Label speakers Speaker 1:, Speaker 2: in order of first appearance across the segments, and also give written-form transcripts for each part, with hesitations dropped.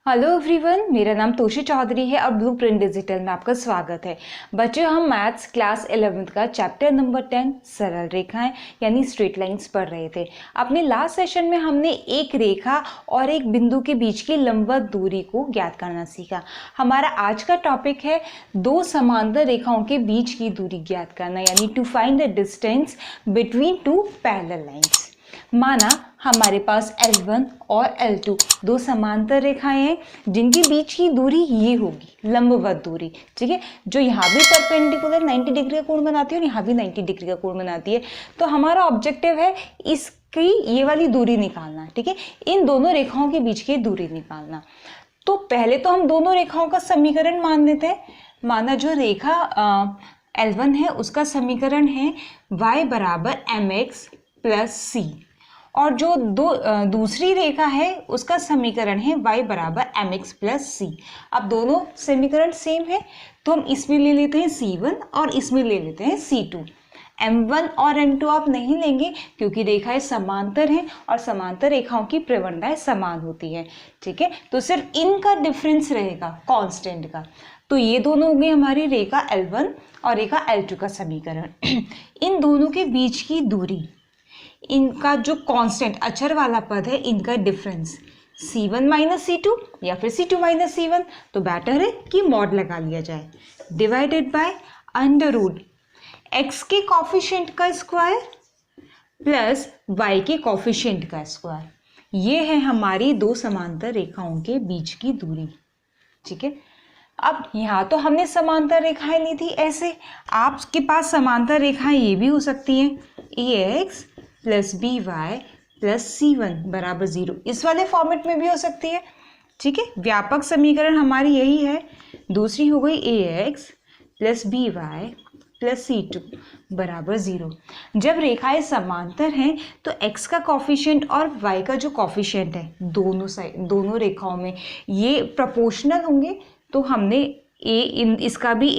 Speaker 1: Hello everyone, मेरा नाम तोशी चौधरी है और ब्लूप्रिंट डिजिटल में आपका स्वागत है। बच्चों, हम मैथ्स क्लास 11th का चैप्टर नंबर 10 सरल रेखाएं यानी स्ट्रेट लाइंस पढ़ रहे थे। अपने लास्ट सेशन में हमने एक रेखा और एक बिंदु के बीच की लंबवत दूरी को ज्ञात करना सीखा। हमारा आज का टॉपिक है दो समांतर रेखाओं के बीच की दूरी ज्ञात करना, यानी to find the distance between two parallel lines. माना हमारे पास L1 और L2 दो समांतर रेखाएं हैं जिनके बीच की दूरी ये होगी, लंबवत दूरी। ठीक है, जो यहाँ भी परपेंडिकुलर 90 डिग्री का कोण बनाती है और यहाँ भी 90 डिग्री का कोण बनाती है। तो हमारा ऑब्जेक्टिव है इसकी ये वाली दूरी निकालना। ठीक है, इन दोनों रेखाओं के बीच की दूरी निकालना। तो पहले तो हम दोनों रेखाओं का समीकरण मान लेते हैं। माना जो रेखा L1 है उसका समीकरण है y बराबर mx प्लस c, और जो दूसरी रेखा है उसका समीकरण है y बराबर mx प्लस c। अब दोनों समीकरण सेम है तो हम इसमें ले लेते हैं c1 और इसमें ले लेते हैं c2। m1 और m2 आप नहीं लेंगे क्योंकि रेखाएं समांतर हैं और समांतर रेखाओं की प्रवणताएं समान होती है। ठीक है, तो सिर्फ इनका डिफरेंस रहेगा कांस्टेंट का। तो ये दोनों हो गए हमारी रेखा L1 और रेखा L2 का समीकरण। इन दोनों के बीच की दूरी, इनका जो कांस्टेंट अचर वाला पद है, इनका डिफरेंस c1 माइनस c2 या फिर c2 माइनस c1, तो बेटर है कि मॉड लगा लिया जाए। Divided by under root x के कॉफिशिएंट का स्क्वायर प्लस y के कॉफिशिएंट का स्क्वायर। ये है हमारी दो समांतर रेखाओं के बीच की दूरी। ठीक है, अब यहाँ तो हमने समांतर रेखाएं ली थी ऐसे, आपके पास समांतर रेखाएं ये भी हो सकती हैं ax plus B Y plus c1 बराबर 0, इस वाले फॉर्मेट में भी हो सकती है। ठीक है, व्यापक समीकरण हमारी यही है। दूसरी हो गई ax plus B Y plus c2 बराबर 0। जब रेखाएं समांतर हैं तो x का कॉफिशिएंट और y का जो कॉफिशिएंट है दोनों रेखाओं में ये प्रोपोर्शनल होंगे। तो हमने इसका भी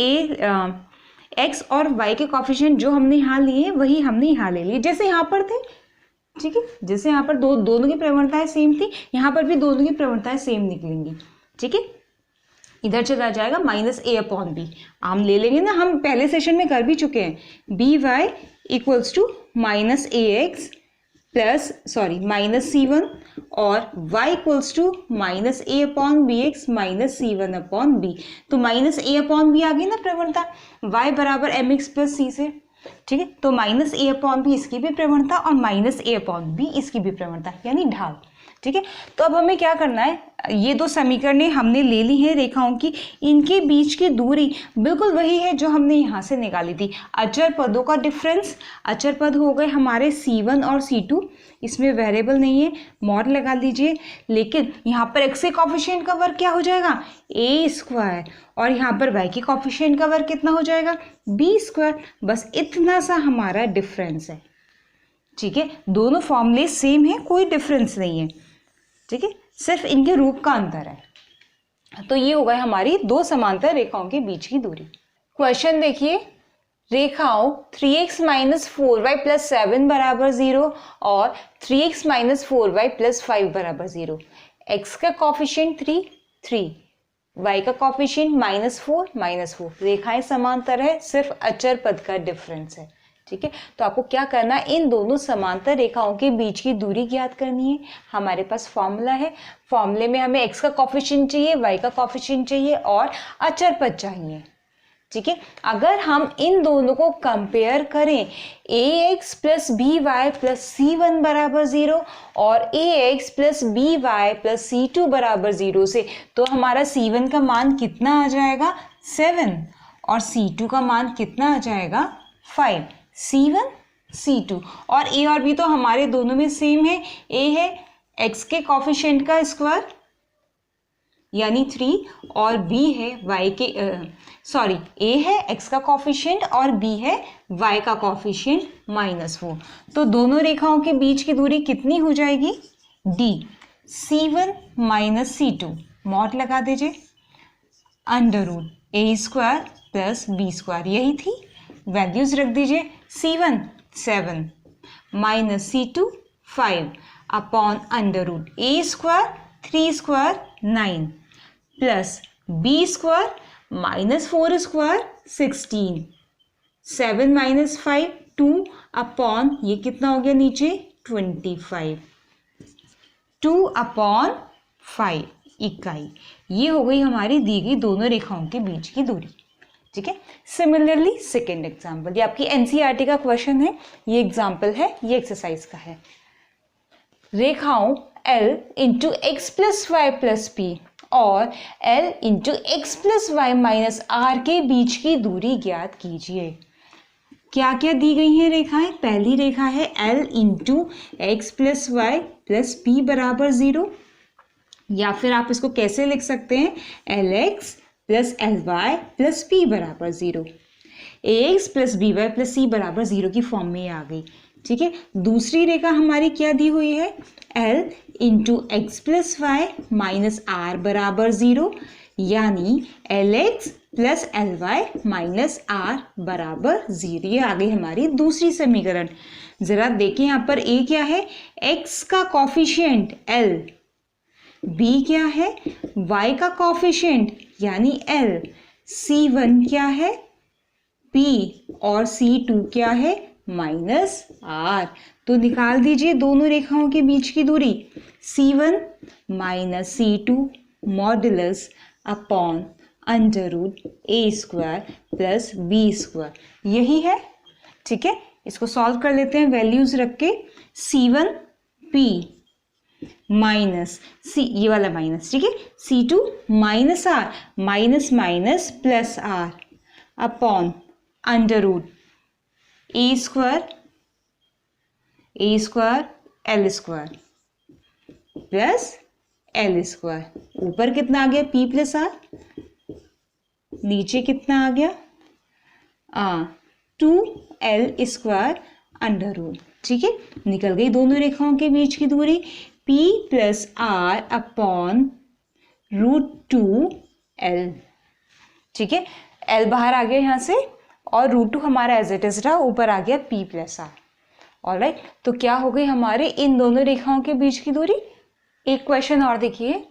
Speaker 1: x और y के कॉफिशिएंट जो हमने यहाँ लिए हैं वही हमने यहाँ ले लिए, जैसे यहाँ पर थे। ठीक है, जैसे यहाँ पर दोनों की प्रवणताएं सेम थी, यहाँ पर भी दोनों की प्रवणताएं सेम निकलेंगी। ठीक है, इधर चला जाएगा माइनस a अपॉन बी, हम ले लेंगे ना, हम पहले सेशन में कर भी चुके हैं। B Y equals to minus A X minus c1 और y equals to minus a upon B X minus c1 upon B. तो माइनस a अपॉन बी आ गई ना प्रवणता y बराबर mx प्लस c से। ठीक है, तो माइनस a अपॉन बी इसकी भी प्रवणता और माइनस a अपॉन बी इसकी भी प्रवणता, यानी ढाल। ठीक है, तो अब हमें क्या करना है, ये दो समीकरणें हमने ले ली हैं रेखाओं की, इनके बीच की दूरी बिल्कुल वही है जो हमने यहाँ से निकाली थी। अचर पदों का डिफरेंस, अचर पद हो गए हमारे c1 और c2, इसमें वेरिएबल नहीं है, मॉड लगा लीजिए। लेकिन यहाँ पर x के कॉफिशिएंट का वर्ग क्या हो जाएगा, a स्क्वायर, और यहाँ पर y के कॉफिशिएंट का वर्ग कितना हो जाएगा, b स्क्वायर। बस इतना सा हमारा डिफरेंस है। ठीक है, दोनों फॉर्मूले सेम है, कोई डिफरेंस नहीं है। ठीक है, सिर्फ इनके रूप का अंतर है। तो ये हो गए हमारी दो समांतर रेखाओं के बीच की दूरी। क्वेश्चन देखिए, रेखाओं 3x माइनस 4y प्लस 7 बराबर 0 और 3x माइनस 4y प्लस 5 बराबर 0। x का कॉफिशिएंट 3, y का कॉफिशिएंट -4, रेखाएं समांतर है, सिर्फ अचर पद का डिफरेंस है। ठीक है, तो आपको क्या करना है, इन दोनों समांतर रेखाओं के बीच की दूरी ज्ञात करनी है। हमारे पास फॉर्मूला है, फॉर्मूले में हमें x का कॉफिशिएंट चाहिए, y का कॉफिशिएंट चाहिए और अचर पद चाहिए। ठीक है, अगर हम इन दोनों को कंपेयर करें, ax plus B Y plus c1 बराबर 0 और ax plus B Y plus c2 बराबर 0 से, तो हमारा c1 का मान कितना आ जाएगा, 7, और c2 का मान कितना आ जाएगा, 5। c1 c2 और a और b तो हमारे दोनों में सेम है। a है x के कॉफिशिएंट का स्क्वायर यानी 3 और b है a है x का कॉफिशिएंट और b है y का कॉफिशिएंट -4। तो दोनों रेखाओं के बीच की दूरी कितनी हो जाएगी, d c1 minus c2, mod लगा दीजिए, under root a square plus b square, यही थी, वैल्यूज रख दीजिए। c1 7, minus C2 5 upon under root A square 3 square 9 plus B square minus 4 square 16 7 minus 5 2 upon ये कितना हो गया नीचे 25 2 अपॉन 5 इकाई। ये हो गई हमारी दी गई दोनों रेखाओं के बीच की दूरी। ठीक है। सिमिलरली सेकेंड एग्जाम्पल, ये आपकी एनसीईआरटी का क्वेश्चन है, ये एग्जाम्पल है, ये एक्सरसाइज का है। रेखाओं L into X plus Y plus P और L into X plus Y minus R के बीच की दूरी ज्ञात कीजिए। क्या क्या दी गई हैं रेखाएं? पहली रेखा है L into X plus Y plus P बराबर 0, या फिर आप इसको कैसे लिख सकते हैं L X plus L Y plus P बराबर 0। A X plus B Y plus C बराबर 0 की फॉर्म में आ गई। ठीक है। दूसरी रेखा हमारी क्या दी हुई है? L into X plus Y minus R बराबर 0, यानी L X plus L Y minus R बराबर 0। ये आ गई हमारी दूसरी समीकरण। जरा देखें यहाँ पर ए क्या है? एक्स का कॉफिशिएंट एल, बी क्या है? y का कॉफिशिएंट यानी l, c1 क्या है? p और c2 क्या है? Minus r। तो निकाल दीजिए दोनों रेखाओं के बीच की दूरी, c1 minus c2 modulus upon under root a square plus b square, यही है। ठीक है। इसको सॉल्व कर लेते हैं वैल्यूज रख के। c1 p माइनस सी, ये वाला माइनस, ठीक है, C2 minus R, minus minus plus R upon under root A square L square plus L square. ऊपर कितना आ गया? P प्लस आर, नीचे कितना आ गया? 2L square under root. ठीक है। निकल गई दोनों रेखाओं के बीच की दूरी, P plus R upon root 2L। ठीक है। L बाहर आ गया यहाँ से और रूट 2 हमारा एज इट इज रहा, ऊपर आ गया P प्लस आर। ऑलराइट, तो क्या हो गई हमारे इन दोनों रेखाओं के बीच की दूरी? एक क्वेश्चन और देखिए,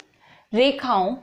Speaker 1: रेखाओं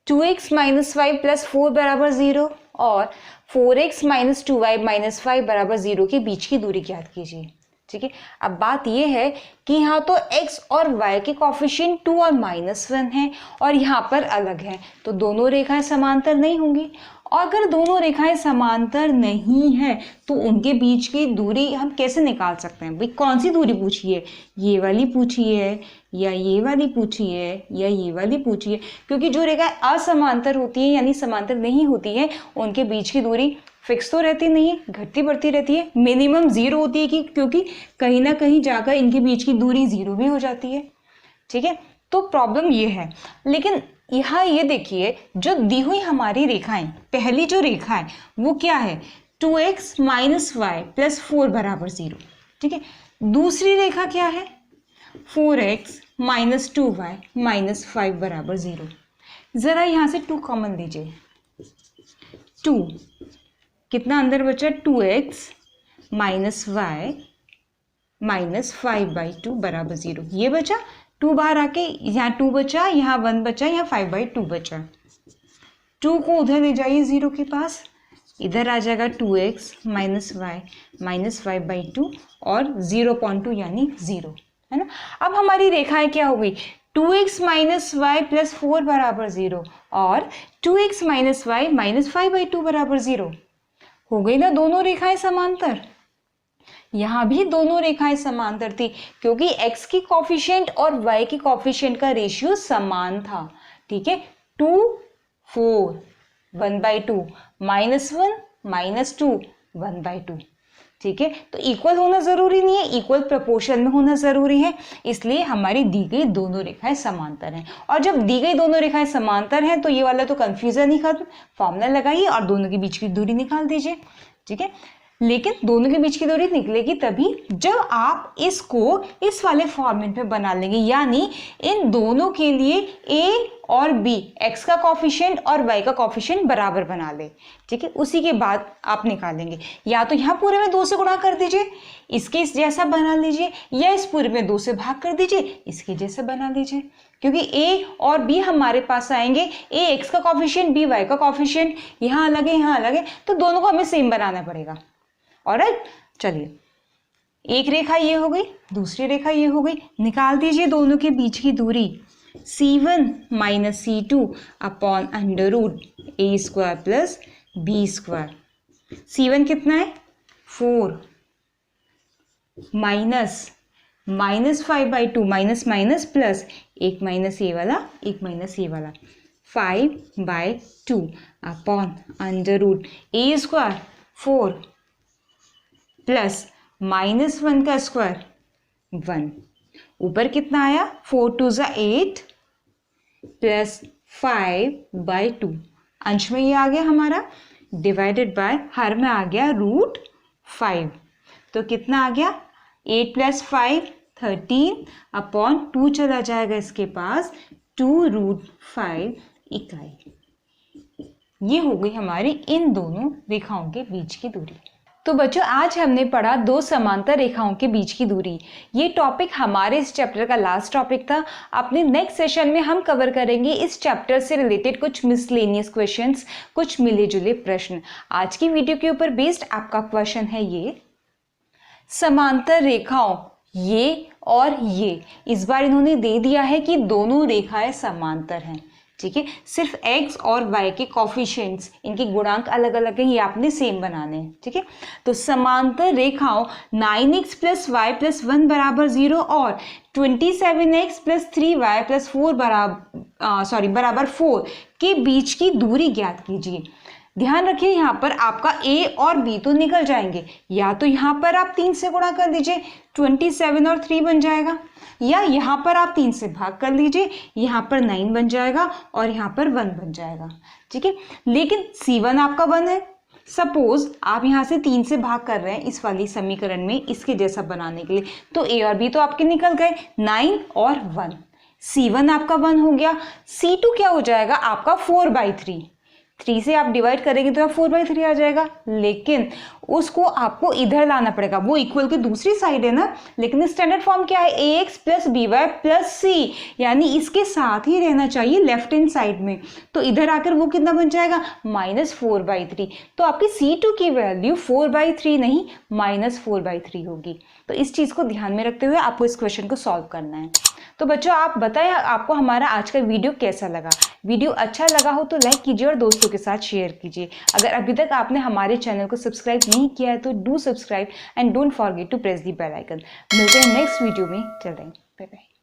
Speaker 1: 2x माइनस वाई प्लस 4 बराबर 0 और 4x माइनस 2y माइनस 5 बराबर 0 के बीच की दूरी ज्ञात कीजिए। ठीक है। अब बात यह है कि यहाँ तो x और y के कॉफिशिएंट 2 और -1 हैं और यहाँ पर अलग है, तो दोनों रेखाएं समांतर नहीं होंगी। और अगर दोनों रेखाएं समांतर नहीं है तो उनके बीच की दूरी हम कैसे निकाल सकते हैं? भाई कौन सी दूरी पूछी है? ये वाली पूछी है या ये वाली पूछी है या ये वाली पूछी है? क्योंकि जो रेखाएं असमांतर होती है यानी समांतर नहीं होती है, उनके बीच की दूरी फिक्स तो रहती नहीं है, घटती बढ़ती रहती है, मिनिमम 0 होती है, क्योंकि कहीं ना कहीं जाकर इनके बीच की दूरी 0 भी हो जाती है। ठीक है। तो प्रॉब्लम ये है। लेकिन यहाँ ये देखिए, जो दी हुई हमारी रेखाएं, पहली जो रेखा है वो क्या है? 2x माइनस वाई प्लस 4 बराबर 0। ठीक है। दूसरी रेखा क्या है? 4x माइनस 2y माइनस 5 बराबर 0। जरा यहाँ से 2 कॉमन लीजिए, 2 कितना अंदर बचा? 2x माइनस वाई माइनस 5/2 बराबर 0, ये बचा। 2 बाहर आके यहाँ 2 बचा, यहाँ 1 बचा, यहाँ 5/2 बचा। 2 को उधर ले जाइए 0 के पास, इधर आ जाएगा 2x माइनस वाई माइनस 5/2 और 0.2 यानी 0, है ना। अब हमारी रेखाएं क्या हो गई? 2x माइनस वाई प्लस 4 बराबर 0 और 2x माइनस वाई माइनस 5/2 बराबर 0 हो गई ना। दोनों रेखाएं समांतर। यहाँ भी दोनों रेखाएं समांतर थी क्योंकि x की कॉफिशिएंट और y की कॉफिशिएंट का रेशियो समान था। ठीक है। 2 4 1/2 -1 -2 1/2। ठीक है। तो इक्वल होना जरूरी नहीं है, इक्वल प्रोपोर्शन में होना जरूरी है, इसलिए हमारी दी गई दोनों रेखाएं समांतर हैं। और जब दी गई दोनों रेखाएं समांतर हैं तो ये वाला तो कंफ्यूजन ही खत्म, फॉर्मूला लगाइए और दोनों के बीच की दूरी निकाल दीजिए। ठीक है। लेकिन दोनों के बीच की दूरी निकलेगी तभी जब आप इसको इस वाले फॉर्मेट में बना लेंगे, यानी इन दोनों के लिए a और b, x का कॉफिशिएंट और y का कॉफिशिएंट बराबर बना ले। ठीक है, उसी के बाद आप निकालेंगे। या तो यहाँ पूरे में 2 से गुणा कर दीजिए, इसके इस जैसा बना लीजिए, या इस पूरे में 2 से भाग कर दीजिए, इसके जैसा बना लीजिए। क्योंकि a और b हमारे पास आएंगे, a x का कॉफिशिएंट, b y का कॉफिशिएंट, यहाँ अलग है यहाँ अलग है, तो दोनों को हमें सेम बनाना पड़ेगा। ऑलराइट, चलिए एक रेखा ये हो गई, दूसरी रेखा ये हो गई। निकाल दीजिए दोनों के बीच की दूरी, c1 minus c2 upon under root a square plus b square. c1 कितना है 4 माइनस 5/2 माइनस माइनस प्लस, एक माइनस ए वाला एक माइनस ए वाला, 5/2 upon under root a square 4 plus -1 का स्क्वायर 1। ऊपर कितना आया 4 2 ज़ा 8 प्लस 5/2। अंश में ये आ गया हमारा, डिवाइडेड बाय हर में आ गया √5। तो कितना आ गया 8 + 5 13 अपॉन 2 चला जाएगा इसके पास 2√5 इकाई। ये हो गई हमारी इन दोनों रेखाओं के बीच की दूरी। तो बच्चों आज हमने पढ़ा दो समांतर रेखाओं के बीच की दूरी। ये टॉपिक हमारे इस चैप्टर का लास्ट टॉपिक था। अपने नेक्स्ट सेशन में हम कवर करेंगे इस चैप्टर से रिलेटेड कुछ मिसलेनियस क्वेश्चंस, कुछ मिले जुले प्रश्न। आज की वीडियो के ऊपर बेस्ड आपका क्वेश्चन है ये, समांतर रेखाओं ये और ये, इस बार इन्होंने दे दिया है कि दोनों रेखाएं समांतर हैं। ठीक है, सिर्फ x और y के कॉफिशिएंट्स, इनके गुणांक अलग अलग हैं, ये आपने सेम बनाने हैं। ठीक है, तो समांतर रेखाओं 9x + y + 1 बराबर 0 और 27x + 3y + 4 बराबर 4 के बीच की दूरी ज्ञात कीजिए। ध्यान रखिए यहाँ पर आपका a और b तो निकल जाएंगे, या तो यहाँ पर आप 3 से गुणा कर लीजिए 27 और 3 बन जाएगा, या यहाँ पर आप 3 से भाग कर लीजिए, यहाँ पर 9 बन जाएगा और यहाँ पर 1 बन जाएगा। ठीक है, लेकिन c1 आपका 1 है। सपोज आप यहाँ से 3 से भाग कर रहे हैं इस वाली समीकरण में इसके जैसा बनाने के लिए, तो a और b तो आपके निकल गए 9 और 1। c1 आपका 1 हो गया, c2 क्या हो जाएगा आपका 4/3। 3 से आप डिवाइड करेंगे तो 4/3 आ जाएगा, लेकिन उसको आपको इधर लाना पड़ेगा, वो इक्वल की दूसरी साइड है ना। लेकिन स्टैंडर्ड फॉर्म क्या है ax + by + c, यानी इसके साथ ही रहना चाहिए लेफ्ट हैंड साइड में। तो इधर आकर वो कितना बन जाएगा -4/3। तो आपकी c2 की वैल्यू 4/3 नहीं -4/3 होगी। तो इस चीज़ को ध्यान में रखते हुए आपको इस क्वेश्चन को सॉल्व करना है। तो बच्चों आप बताएं आपको हमारा आज का वीडियो कैसा लगा। वीडियो अच्छा लगा हो तो लाइक कीजिए और दोस्तों के साथ शेयर कीजिए। अगर अभी तक आपने हमारे चैनल को सब्सक्राइब नहीं किया है तो do subscribe and don't forget to press the bell icon. मिलते हैं नेक्स्ट वीडियो में, चल रहे हैं, बाय बाय।